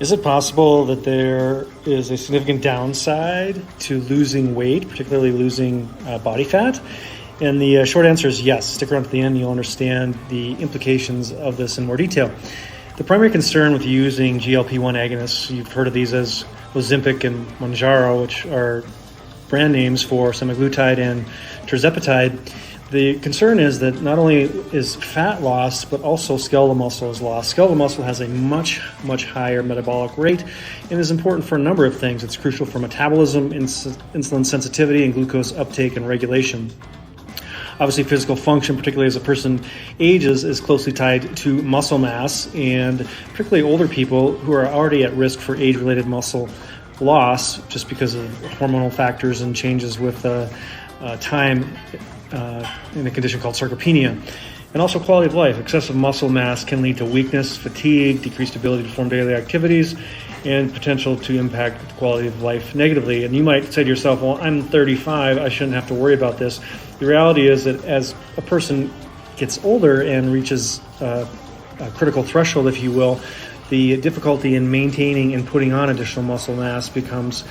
Is it possible that there is a significant downside to losing weight, particularly losing body fat? And the short answer is yes. Stick around to the end, you'll understand the implications of this in more detail. The primary concern with using GLP-1 agonists, you've heard of these as Ozempic and Mounjaro, which are brand names for semaglutide and tirzepatide. The concern is that not only is fat lost, but also skeletal muscle is lost. Skeletal muscle has a much higher metabolic rate and is important for a number of things. It's crucial for metabolism, insulin sensitivity, and glucose uptake and regulation. Obviously, physical function, particularly as a person ages, is closely tied to muscle mass, and particularly older people who are already at risk for age-related muscle loss just because of hormonal factors and changes with time in a condition called sarcopenia. And also quality of life. Excessive muscle mass can lead to weakness, fatigue, decreased ability to perform daily activities, and potential to impact the quality of life negatively. And you might say to yourself, well, I'm 35, I shouldn't have to worry about this. The reality is that as a person gets older and reaches a critical threshold, if you will, the difficulty in maintaining and putting on additional muscle mass becomes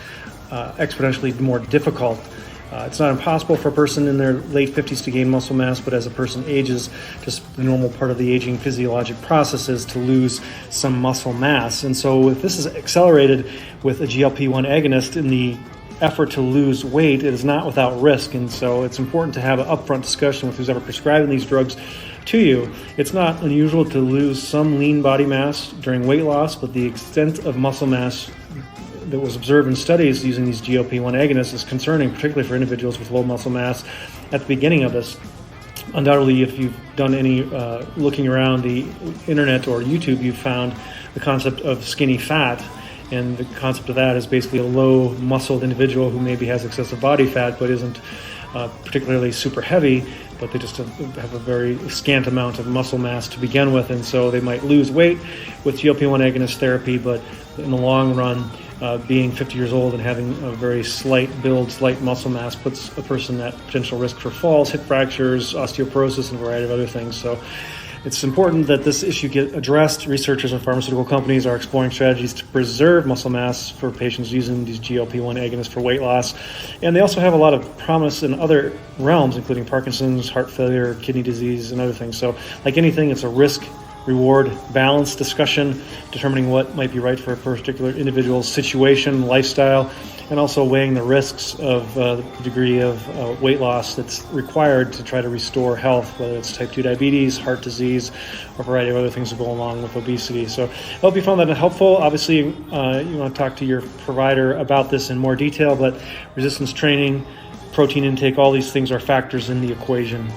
exponentially more difficult. It's not impossible for a person in their late 50s to gain muscle mass, but as a person ages, just the normal part of the aging physiologic process is to lose some muscle mass. And so if this is accelerated with a GLP-1 agonist in the effort to lose weight, it is not without risk. And so it's important to have an upfront discussion with who's ever prescribing these drugs to you. It's not unusual to lose some lean body mass during weight loss, but the extent of muscle mass that was observed in studies using these GLP-1 agonists is concerning, particularly for individuals with low muscle mass at the beginning of this. Undoubtedly, if you've done any looking around the internet or YouTube, you've found the concept of skinny fat. And the concept of that is basically a low muscled individual who maybe has excessive body fat but isn't particularly super heavy, but they just have a very scant amount of muscle mass to begin with. And so they might lose weight with GLP-1 agonist therapy, but in the long run, being 50 years old and having a very slight muscle mass puts a person at potential risk for falls, hip fractures, osteoporosis, and a variety of other things. So it's important that this issue get addressed. Researchers and pharmaceutical companies are exploring strategies to preserve muscle mass for patients using these GLP-1 agonists for weight loss. And they also have a lot of promise in other realms, including Parkinson's, heart failure, kidney disease, and other things. So like anything, it's a risk-reward balance discussion, determining what might be right for a particular individual's situation, lifestyle, and also weighing the risks of the degree of weight loss that's required to try to restore health, whether it's type 2 diabetes, heart disease, or a variety of other things that go along with obesity. So I hope you found that helpful. Obviously, you want to talk to your provider about this in more detail, but resistance training, protein intake, all these things are factors in the equation.